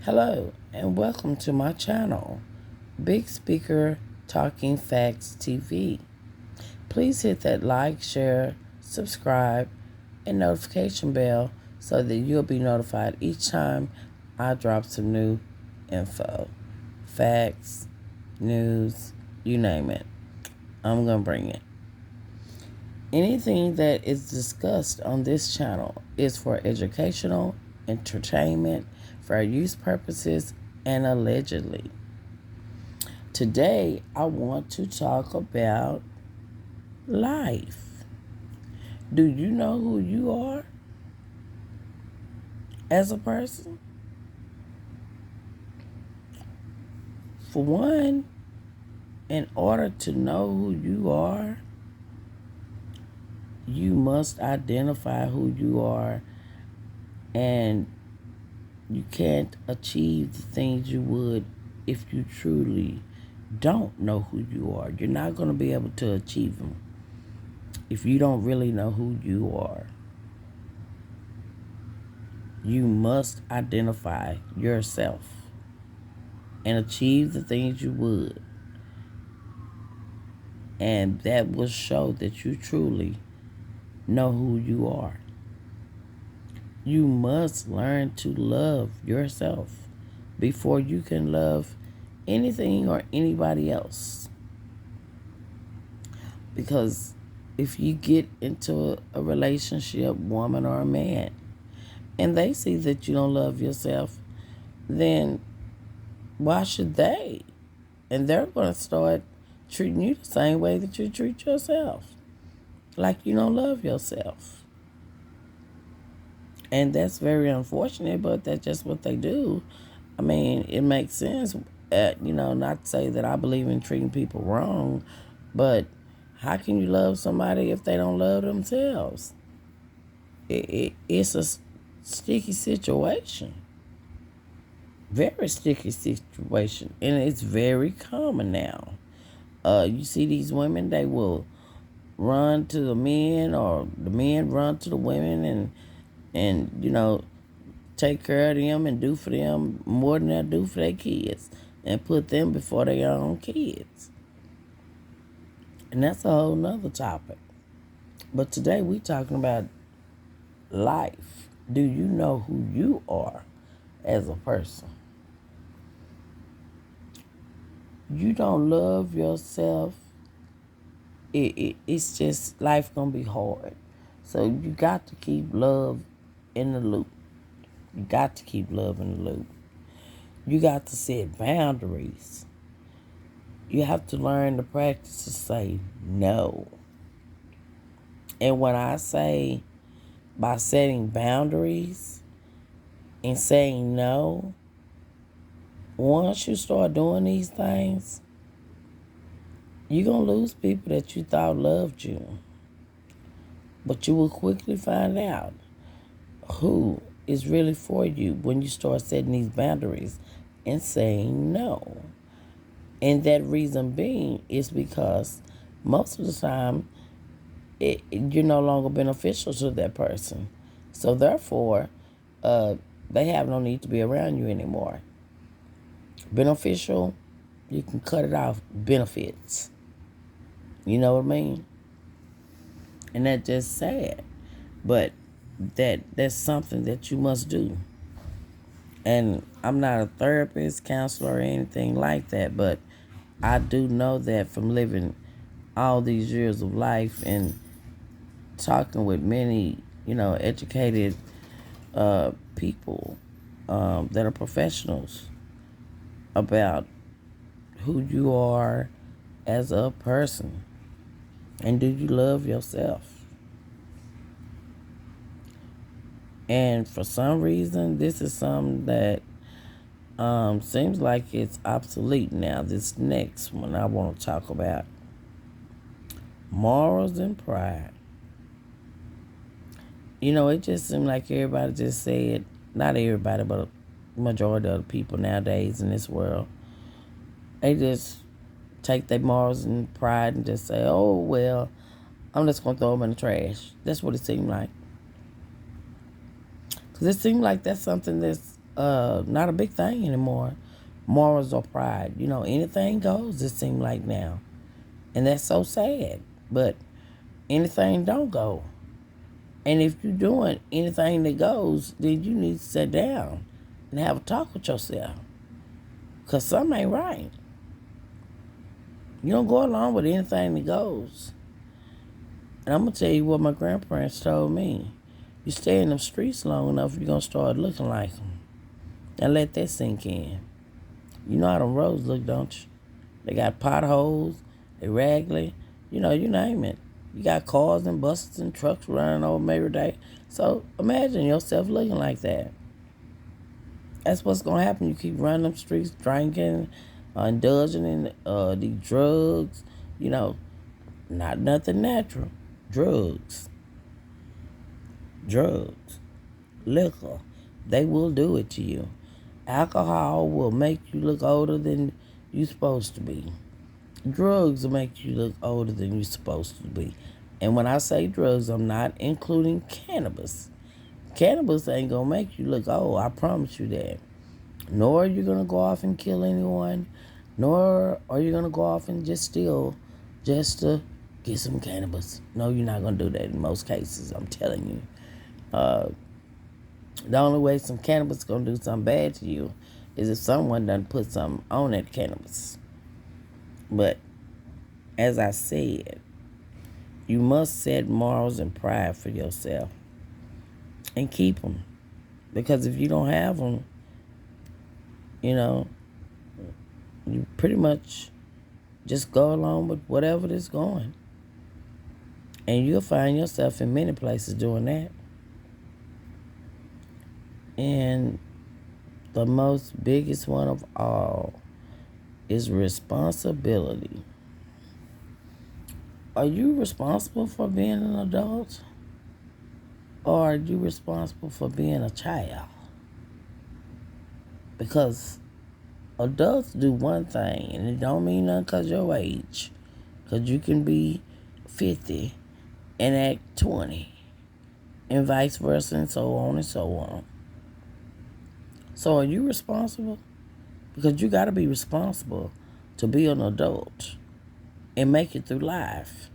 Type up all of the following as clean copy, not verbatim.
Hello, and welcome to my channel, Big Speaker Talking Facts TV. Please hit that like, share, subscribe, and notification bell so that you'll be notified each time I drop some new info. Facts, news, you name it. I'm going to bring it. Anything that is discussed on this channel is for educational, entertainment, fair use purposes, and allegedly. Today, I want to talk about life. Do you know who you are as a person? For one, in order to know who you are, you must identify who you are, and you can't achieve the things you would if you truly don't know who you are. You're not going to be able to achieve them if you don't really know who you are. You must identify yourself and achieve the things you would. And that will show that you truly know who you are. You must learn to love yourself before you can love anything or anybody else. Because if you get into a relationship, woman or a man, and they see that you don't love yourself, then why should they? And they're going to start treating you the same way that you treat yourself. Like you don't love yourself. And that's very unfortunate, but that's just what they do. I mean, it makes sense, not to say that I believe in treating people wrong, but how can you love somebody if they don't love themselves? It's a sticky situation. Very sticky situation. And it's very common now. You see these women, they will run to the men, or the men run to the women, and take care of them and do for them more than they do for their kids, and put them before their own kids. And that's a whole nother topic. But today we talking about life. Do you know who you are as a person? You don't love yourself, it's just life gonna be hard. So you got to keep love in the loop. You got to keep love in the loop. You got to set boundaries. You have to learn to practice to say no. And when I say by setting boundaries and saying no, once you start doing these things, you're going to lose people that you thought loved you. But you will quickly find out who is really for you when you start setting these boundaries and saying no. And that reason being is because most of the time, you're no longer beneficial to that person. So therefore, they have no need to be around you anymore. Beneficial, you can cut it off. Benefits. You know what I mean? And that's just sad. But that's something that you must do. And I'm not a therapist, counselor, or anything like that, but I do know that from living all these years of life and talking with many, educated people that are professionals about who you are as a person. And do you love yourself? And for some reason, this is something that seems like it's obsolete now. This next one I want to talk about. Morals and pride. It just seems like everybody just said, not everybody, but a majority of the people nowadays in this world, they just take their morals and pride and just say, oh, well, I'm just going to throw them in the trash. That's what it seemed like. Because it seemed like that's something that's not a big thing anymore. Morals or pride. You know, anything goes, it seems like now. And that's so sad. But anything don't go. And if you're doing anything that goes, then you need to sit down and have a talk with yourself. Because something ain't right. You don't go along with anything that goes. And I'm going to tell you what my grandparents told me. You stay in them streets long enough, you're going to start looking like them. Now let that sink in. You know how them roads look, don't you? They got potholes, they raggedy, you know, you name it. You got cars and buses and trucks running over them every day. So imagine yourself looking like that. That's what's going to happen. You keep running them streets, drinking, indulging in these drugs, you know, not nothing natural. Drugs, liquor, they will do it to you. Alcohol will make you look older than you're supposed to be. Drugs will make you look older than you're supposed to be. And when I say drugs, I'm not including cannabis. Cannabis ain't going to make you look old, I promise you that. Nor are you going to go off and kill anyone, nor are you going to go off and just steal just to get some cannabis. No, you're not going to do that in most cases, I'm telling you. The only way some cannabis is going to do something bad to you is if someone done put something on that cannabis. But as I said, you must set morals and pride for yourself and keep them. Because if you don't have them, you know, you pretty much just go along with whatever is going. And you'll find yourself in many places doing that. And the most biggest one of all is responsibility. Are you responsible for being an adult? Or are you responsible for being a child? Because adults do one thing, and it don't mean nothing because your age. Because you can be 50 and act 20, and vice versa, and so on and so on. So are you responsible? Because you got to be responsible to be an adult and make it through life.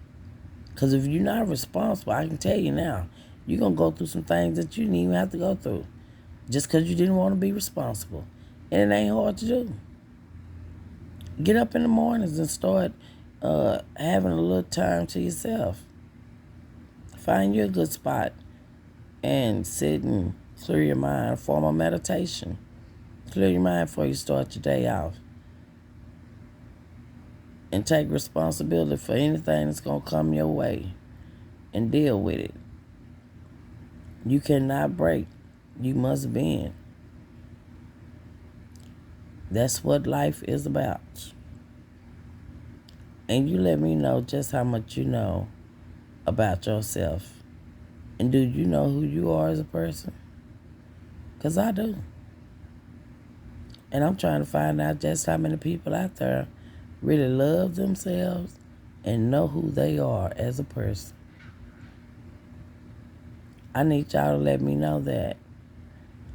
Because if you're not responsible, I can tell you now, you're going to go through some things that you didn't even have to go through just because you didn't want to be responsible. And it ain't hard to do. Get up in the mornings and start having a little time to yourself. Find you a good spot and sit and clear your mind, form a meditation. Clear your mind before you start your day off. And take responsibility for anything that's going to come your way and deal with it. You cannot break. You must bend. That's what life is about. And you let me know just how much you know about yourself. And do you know who you are as a person? Because I do. And I'm trying to find out just how many people out there really love themselves and know who they are as a person. I need y'all to let me know that.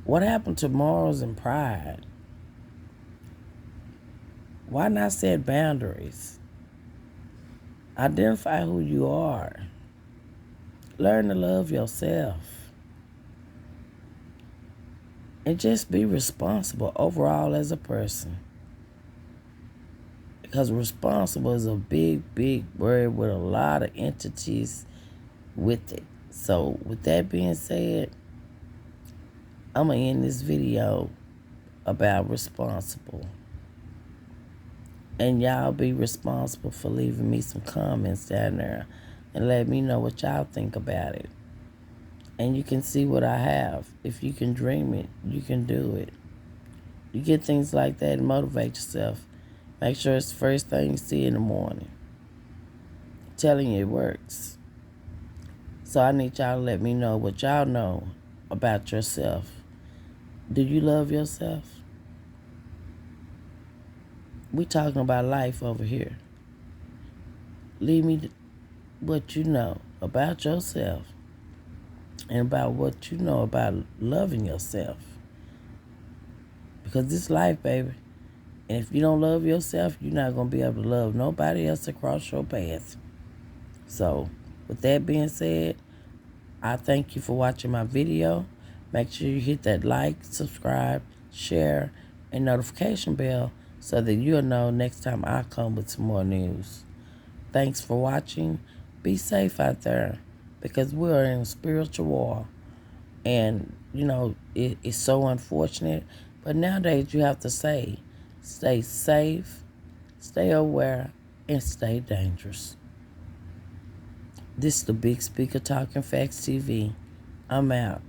What happened to morals and pride? Why not set boundaries? Identify who you are. Learn to love yourself. And just be responsible overall as a person. Because responsible is a big, big word with a lot of entities with it. So with that being said, I'm going to end this video about responsible. And y'all be responsible for leaving me some comments down there and let me know what y'all think about it. And you can see what I have. If you can dream it, you can do it. You get things like that and motivate yourself. Make sure it's the first thing you see in the morning. I'm telling you, it works. So I need y'all to let me know what y'all know about yourself. Do you love yourself? We talking about life over here. Leave me what you know about yourself and about what you know about loving yourself. Because this life, baby. And if you don't love yourself, you're not going to be able to love nobody else across your path. So, with that being said, I thank you for watching my video. Make sure you hit that like, subscribe, share, and notification bell so that you'll know next time I come with some more news. Thanks for watching. Be safe out there because we're in a spiritual war. And, it's so unfortunate. But nowadays you have to stay safe, stay aware, and stay dangerous. This is the Big Speaker Talking Facts TV. I'm out.